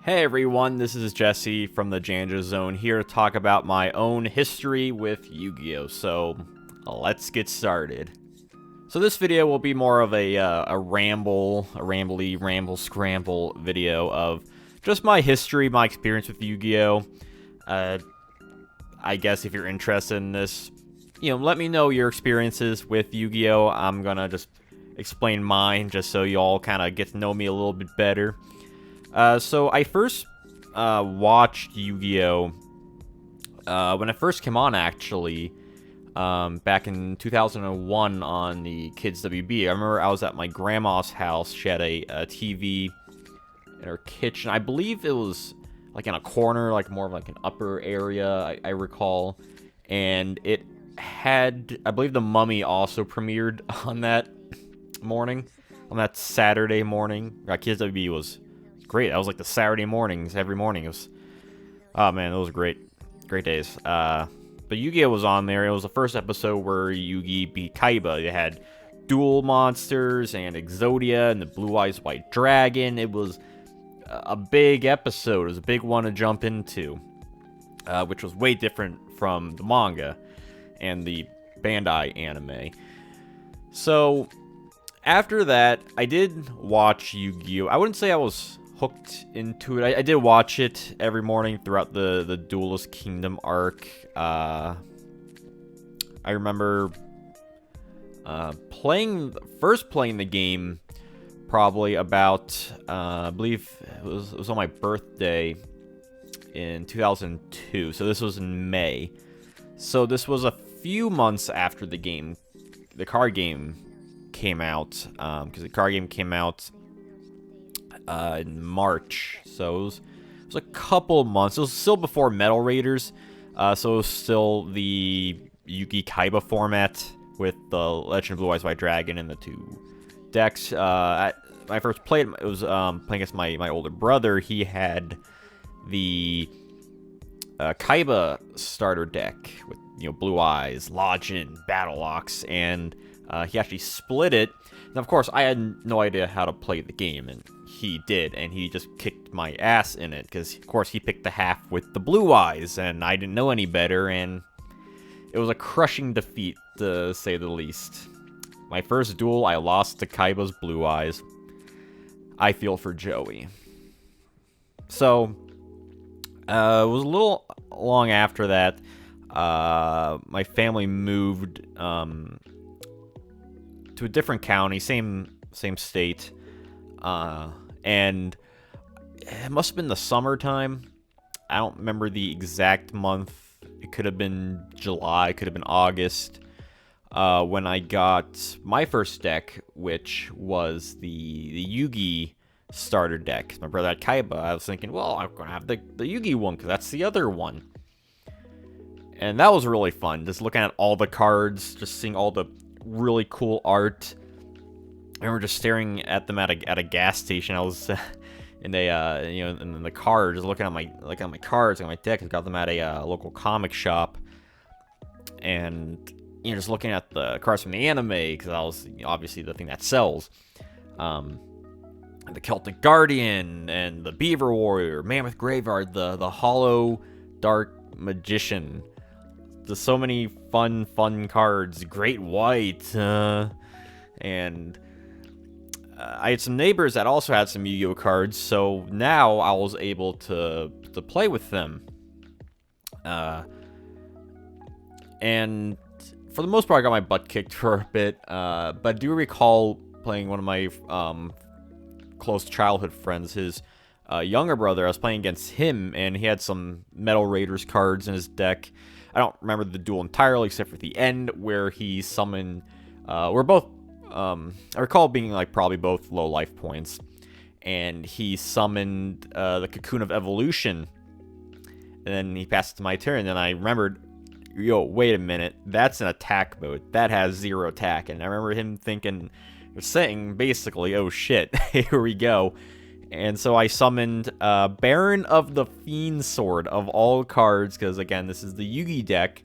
Hey everyone, this is Jesse from the Janjo Zone here to talk about my own history with Yu-Gi-Oh! So, let's get started. So this video will be more of a ramble scramble video of just my history, my experience with Yu-Gi-Oh! I guess if you're interested in this, let me know your experiences with Yu-Gi-Oh! I'm gonna just explain mine just so you all kind of get to know me a little bit better. So I first watched Yu-Gi-Oh! When it first came on, actually, back in 2001 on the Kids WB. I remember I was at my grandma's house. She had a TV in her kitchen. I believe it was like in a corner, like more of like an upper area, I recall. And it had, I believe The Mummy also premiered on that morning, on that Saturday morning. Kids WB was great. That was like the Saturday mornings, every morning. It was, oh man, those were great days. But Yu-Gi-Oh! Was on there. It was the first episode where Yugi beat Kaiba. They had Duel Monsters and Exodia and the Blue Eyes White Dragon. It was a big episode. It was a big one to jump into, which was way different from the manga and the Bandai anime. So after that, I did watch Yu-Gi-Oh! I wouldn't say I was hooked into it. I did watch it every morning throughout the Duelist Kingdom arc. I remember playing the game probably about I believe it was on my birthday in 2002. So this was in May. So this was a few months after the card game came out, because the card game came out in March, so it was a couple months. It was still before Metal Raiders, so it was still the Yugi Kaiba format with the Legend of Blue Eyes White Dragon and the two decks. When I first played it was playing against my older brother. He had the Kaiba starter deck with Blue Eyes, Login, Battle Ox, and he actually split it. And of course, I had no idea how to play the game, and he did, and he just kicked my ass in it, because, of course, he picked the half with the Blue Eyes, and I didn't know any better, and it was a crushing defeat, to say the least. My first duel, I lost to Kaiba's Blue Eyes. I feel for Joey. So, it was a little long after that. My family moved to a different county, same state, and it must have been the summertime. I don't remember the exact month. It could have been July, it could have been August, when I got my first deck, which was the Yugi starter deck. My brother had Kaiba. I was thinking, well, I'm gonna have the Yugi one, because that's the other one. And that was really fun, just looking at all the cards, just seeing all the really cool art. I remember just staring at them at a gas station. I was in the car, just looking at my cards and my deck. I got them at a local comic shop, and just looking at the cards from the anime, because that was obviously the thing that sells. The Celtic Guardian and the Beaver Warrior, Mammoth Graveyard, the Hollow Dark Magician. There's so many fun cards. Great White, and I had some neighbors that also had some Yu-Gi-Oh cards, so now I was able to play with them. And for the most part, I got my butt kicked for a bit, but I do recall playing one of my close childhood friends, his younger brother. I was playing against him, and he had some Metal Raiders cards in his deck. I don't remember the duel entirely, except for the end where he summoned. We're both. I recall being like probably both low life points, and he summoned the Cocoon of Evolution, and then he passed it to my turn. And then I remembered, wait a minute, that's an attack mode. That has 0 attack. And I remember him saying basically, oh shit, here we go. And so I summoned Baron of the Fiend Sword of all cards, because again, this is the Yugi deck,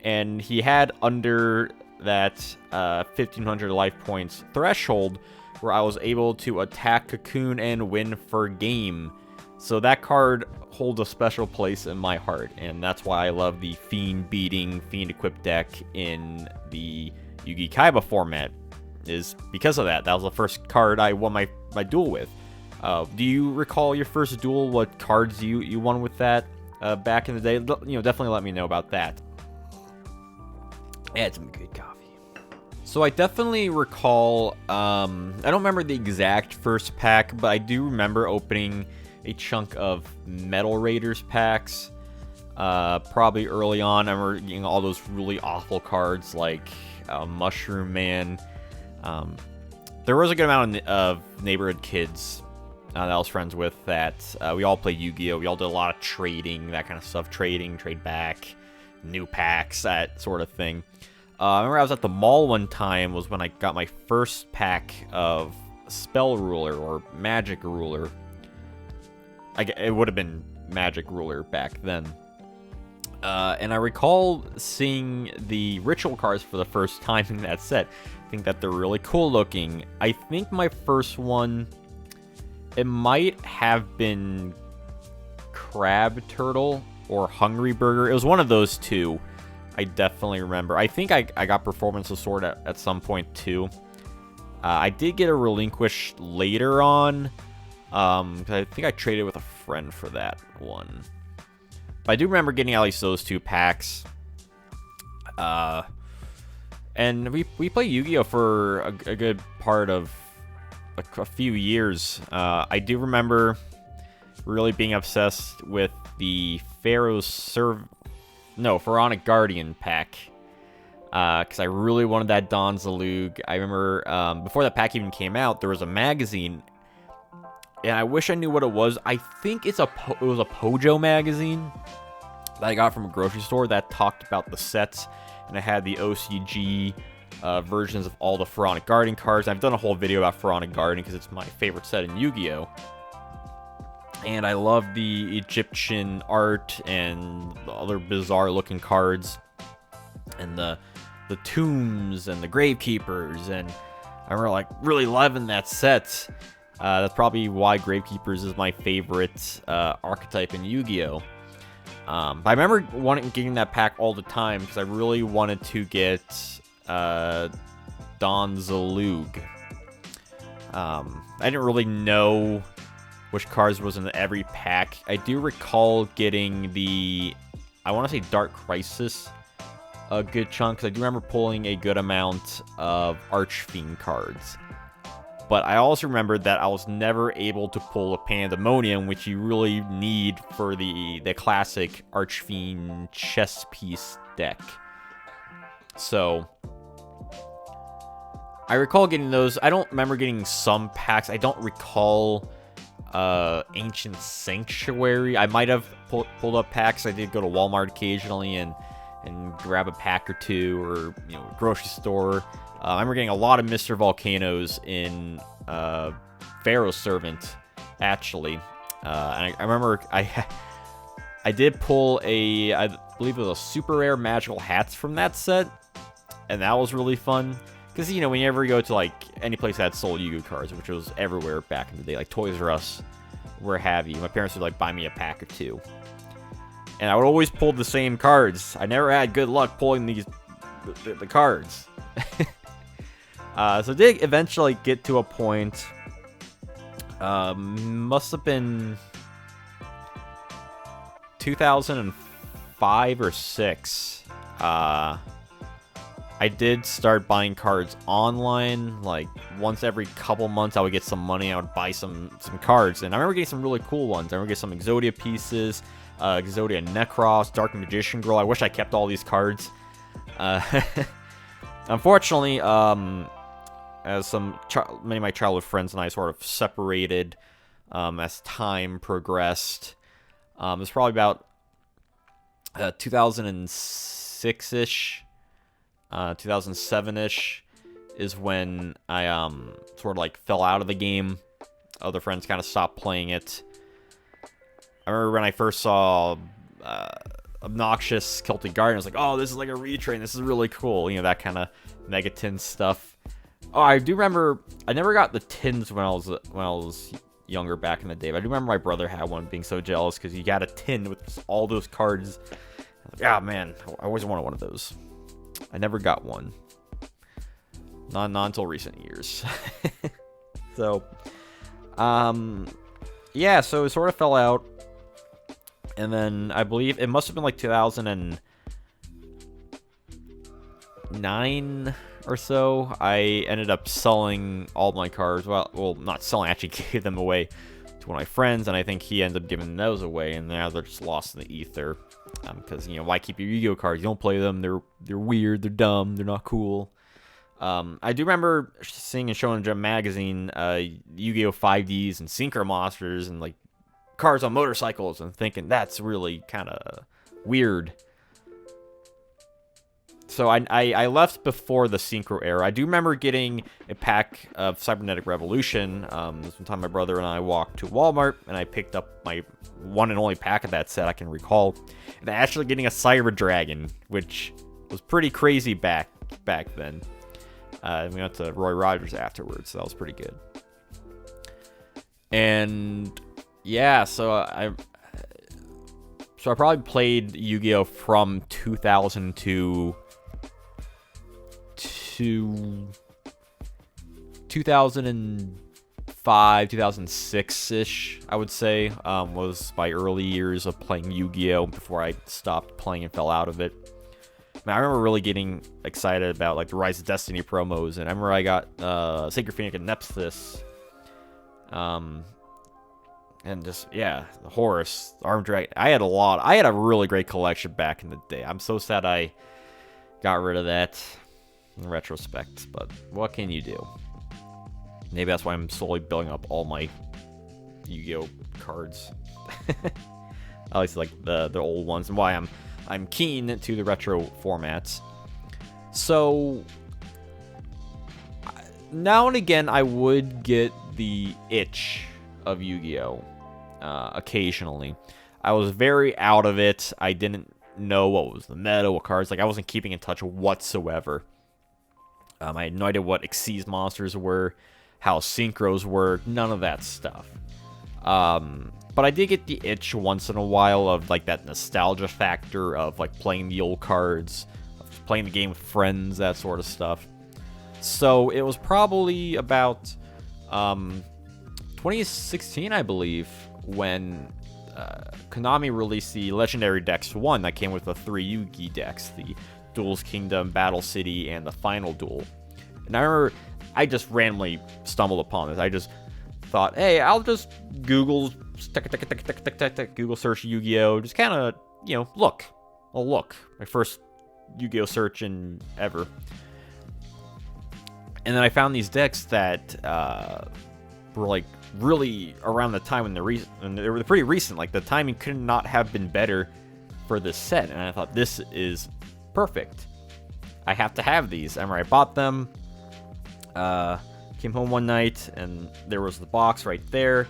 and he had under that 1500 life points threshold where I was able to attack Cocoon and win for game. So that card holds a special place in my heart, and that's why I love the Fiend-beating, Fiend-equipped deck in the Yugi Kaiba format, is because of that. That was the first card I won my duel with. Do you recall your first duel, what cards you won with that back in the day? Definitely let me know about that. I had some good coffee. So I definitely recall, I don't remember the exact first pack, but I do remember opening a chunk of Metal Raiders packs, probably early on. I remember getting all those really awful cards like Mushroom Man. There was a good amount of neighborhood kids that I was friends with that we all played Yu-Gi-Oh! We all did a lot of trading, that kind of stuff. Trading, trade back, new packs, that sort of thing. I remember I was at the mall one time, was when I got my first pack of Spell Ruler or Magic Ruler. It would have been Magic Ruler back then. And I recall seeing the ritual cards for the first time in that set. I think that they're really cool looking. I think my first one, it might have been Crab Turtle or Hungry Burger. It was one of those two. I definitely remember. I think I got Performance of Sword at some point too. I did get a Relinquish later on. I think I traded with a friend for that one. But I do remember getting at least those two packs. And we played Yu-Gi-Oh! For a good part of a few years. I do remember really being obsessed with the Furonic Guardian pack. Because I really wanted that Don Zalug. I remember before that pack even came out, there was a magazine. And I wish I knew what it was. I think it was a Pojo magazine that I got from a grocery store that talked about the sets. And it had the OCG versions of all the Furonic Garden cards. I've done a whole video about Furonic Garden because it's my favorite set in Yu-Gi-Oh! And I love the Egyptian art and the other bizarre looking cards. And the tombs and the gravekeepers. And I remember really loving that set. That's probably why Gravekeepers is my favorite archetype in Yu-Gi-Oh! But I remember getting that pack all the time because I really wanted to get Don Zalug. I didn't really know which cards was in every pack. I do recall getting I want to say Dark Crisis a good chunk, because I do remember pulling a good amount of Archfiend cards. But I also remembered that I was never able to pull a Pandemonium, which you really need for the classic Archfiend chess piece deck. So I recall getting those. I don't remember getting some packs. I don't recall Ancient Sanctuary. I might have pulled up packs. I did go to Walmart occasionally and grab a pack or two, or grocery store. I remember getting a lot of Mr. Volcanoes in Pharaoh's Servant, actually. And I remember I did pull I believe it was a super rare Magical Hats from that set, and that was really fun. Because, whenever you go to, any place that sold Yu-Gi-Oh! Cards, which was everywhere back in the day, like Toys R Us, where have you, my parents would, buy me a pack or two. And I would always pull the same cards. I never had good luck pulling the cards. So did eventually get to a point, must have been 2005 or 6. I did start buying cards online. Once every couple months, I would get some money. I would buy some cards, and I remember getting some really cool ones. I remember getting some Exodia pieces, Exodia Necros, Dark Magician Girl. I wish I kept all these cards. Unfortunately, as many of my childhood friends and I sort of separated as time progressed. It was probably about 2006-ish, 2007-ish is when I sort of fell out of the game. Other friends kind of stopped playing it. I remember when I first saw Obnoxious Celtic Garden, I was like, oh, this is like a retrain. This is really cool. That kind of Megatin stuff. Oh, I do remember I never got the tins when I was younger back in the day. But I do remember my brother had one, being so jealous because he got a tin with just all those cards. Yeah, man, I always wanted one of those. I never got one. Not until recent years. So, yeah, so it sort of fell out. And then I believe it must have been like 2009 or so. I ended up selling all my cards. Well, not selling, I actually gave them away to one of my friends, and I think he ended up giving those away, and now they're just lost in the ether. Because, you know, why keep your Yu-Gi-Oh cards? You don't play them. They're weird. They're dumb. They're not cool. I do remember seeing in Shonen Jump magazine Yu-Gi-Oh 5Ds and Synchro Monsters and like cars on motorcycles, and thinking that's really kind of weird. So I left before the Synchro era. I do remember getting a pack of Cybernetic Revolution. This one time my brother and I walked to Walmart, and I picked up my one and only pack of that set I can recall. And actually getting a Cyber Dragon, which was pretty crazy back then. We went to Roy Rogers afterwards, so that was pretty good. And yeah, so I probably played Yu-Gi-Oh from 2002 to 2005, 2006-ish, I would say, was my early years of playing Yu-Gi-Oh before I stopped playing and fell out of it. I remember really getting excited about like the Rise of Destiny promos, and I remember I got Sacred Phoenix and Nephthys, and just the Horus, the Armed Dragon. I had a really great collection back in the day. I'm so sad I got rid of that in retrospect, but what can you do? Maybe that's why I'm slowly building up all my Yu-Gi-Oh cards, at least like the old ones, and why I'm keen to the retro formats. So now and again, I would get the itch of Yu-Gi-Oh! Occasionally. I was very out of it. I didn't know what was the meta, what cards. Like, I wasn't keeping in touch whatsoever. I had no idea what Xyz monsters were, how synchros work, none of that stuff. But I did get the itch once in a while of like that nostalgia factor of like playing the old cards, of playing the game with friends, that sort of stuff. So it was probably about 2016, I believe, when Konami released the Legendary Dex 1 that came with the 3 Yu-Gi decks, the Duel's Kingdom, Battle City, and the Final Duel. And I remember I just randomly stumbled upon this. I just thought, hey, I'll just Google search Yu-Gi-Oh! Just kind of, look. I'll look. My first Yu-Gi-Oh! Search in ever. And then I found these decks that were like really around the time when they were pretty recent. Like the timing could not have been better for this set. And I thought, this is perfect. I have to have these. I remember I bought them. Came home one night and there was the box right there,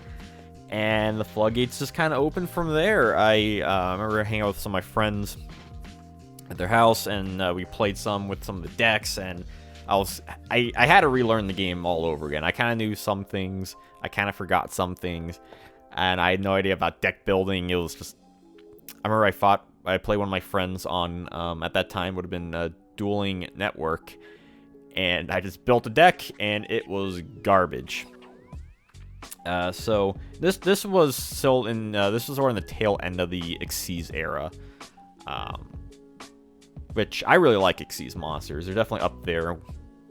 and the floodgates just kind of opened from there. I remember hanging out with some of my friends at their house, and we played some with some of the decks, and I had to relearn the game all over again. I kind of knew some things, I kind of forgot some things, and I had no idea about deck building. It was just, I remember I played one of my friends on, at that time would have been Dueling Network, and I just built a deck, and it was garbage. So this was still in this was sort of in the tail end of the Xyz era, which I really like. Xyz monsters, they're definitely up there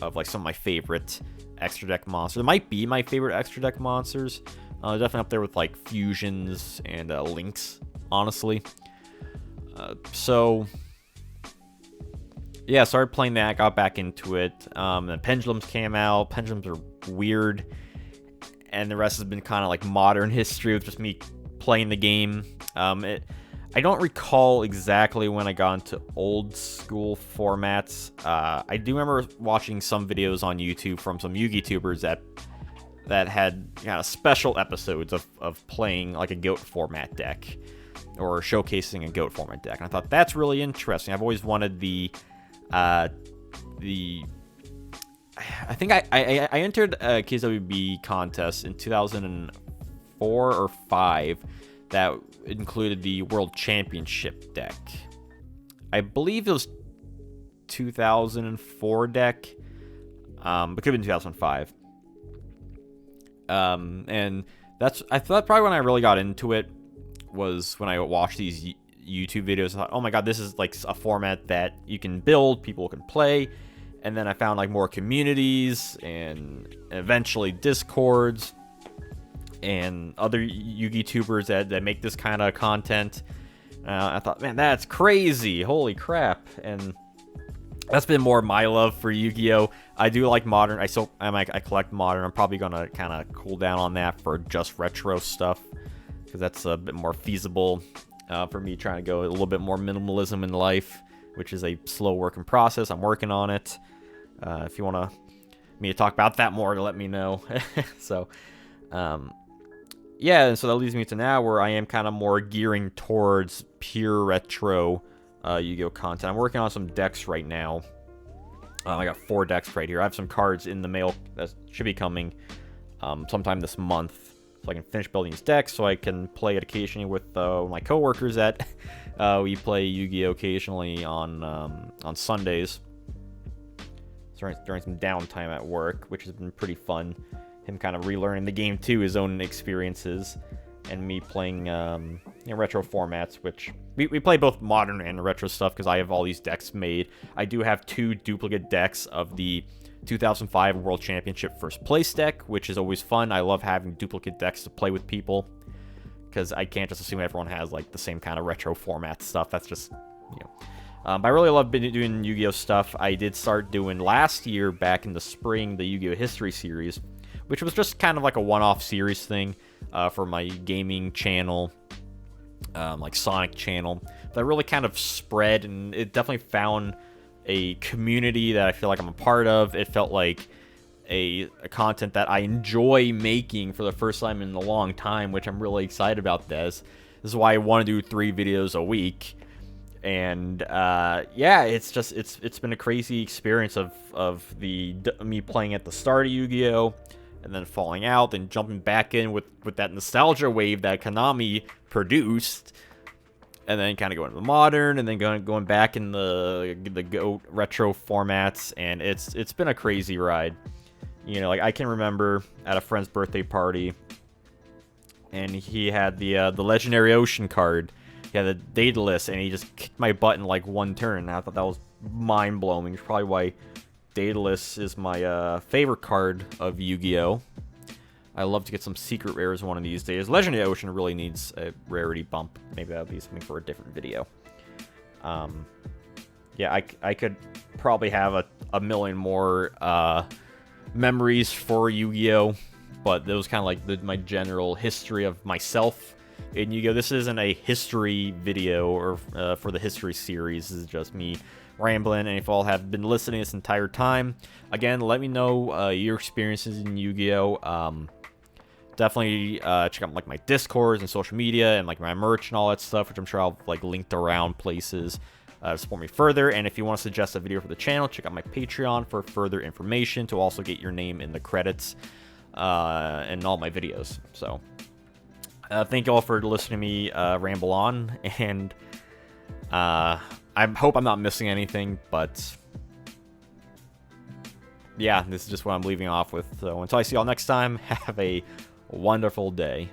of like some of my favorite extra deck monsters. It might be my favorite extra deck monsters. Definitely up there with like fusions and links, honestly. So yeah, started playing that, got back into it. Then pendulums came out. Pendulums are weird, and the rest has been kind of like modern history with just me playing the game. I don't recall exactly when I got into old school formats. I do remember watching some videos on YouTube from some Yu-Gi-Tubers that had special episodes of playing like a GOAT format deck, or showcasing a GOAT format deck. And I thought, that's really interesting. I've always wanted I think I entered a KWB contest in 2004 4 or 5 that included the World Championship deck. I believe it was 2004 deck. It could have been 2005. And I thought probably when I really got into it was when I watched these YouTube videos. I thought, oh my god, this is like a format that you can build, people can play. And then I found like more communities and eventually Discords and other YouTubers that make this kind of content. I thought, man, that's crazy. Holy crap. And that's been more my love for Yu-Gi-Oh! I do like modern. I collect modern. I'm probably going to kind of cool down on that for just retro stuff, because that's a bit more feasible for me trying to go a little bit more minimalism in life, which is a slow working process. I'm working on it. If you want me to talk about that more, let me know. So, yeah, and so that leads me to now where I am kind of more gearing towards pure retro Yu-Gi-Oh! Content. I'm working on some decks right now. I got 4 decks right here. I have some cards in the mail that should be coming sometime this month, so I can finish building these decks so I can play it occasionally with my coworkers that we play Yu-Gi-Oh! Occasionally on Sundays during some downtime at work, which has been pretty fun. Him kind of relearning the game too, his own experiences, and me playing retro formats, which we play both modern and retro stuff because I have all these decks made. I do have 2 duplicate decks of the 2005 World Championship first place deck, which is always fun. I love having duplicate decks to play with people because I can't just assume everyone has like the same kind of retro format stuff. That's just, but I really love doing Yu-Gi-Oh! Stuff. I did start doing last year, back in the spring, the Yu-Gi-Oh! History series, which was just kind of like a one-off series thing for my gaming channel, like Sonic channel. That really kind of spread, and it definitely found a community that I feel like I'm a part of. It felt like a content that I enjoy making for the first time in a long time, which I'm really excited about this. This is why I want to do 3 videos a week. And yeah, it's been a crazy experience of me playing at the start of Yu-Gi-Oh! And then falling out, and jumping back in with that nostalgia wave that Konami produced, and then kind of going to the modern, and then going back in the GOAT retro formats, and it's been a crazy ride. Like I can remember at a friend's birthday party, and he had the Legendary Ocean card. He had the Daedalus, and he just kicked my butt in like one turn. And I thought that was mind-blowing. It's probably why Daedalus is my favorite card of Yu-Gi-Oh! I love to get some secret rares one of these days. Legendary Ocean really needs a rarity bump. Maybe that'll be something for a different video. Yeah, I could probably have a million more memories for Yu-Gi-Oh! But those kind of like my general history of myself in Yu-Gi-Oh! This isn't a history video or for the history series. This is just me rambling. And if you all have been listening this entire time, again, let me know your experiences in Yu-Gi-Oh! Definitely check out like my Discords and social media and like my merch and all that stuff, which I'm sure I'll like linked around places to support me further. And if you want to suggest a video for the channel, check out my Patreon for further information to also get your name in the credits in all my videos. So thank you all for listening to me ramble on, and I hope I'm not missing anything, but yeah, this is just what I'm leaving off with. So until I see y'all next time, have a wonderful day.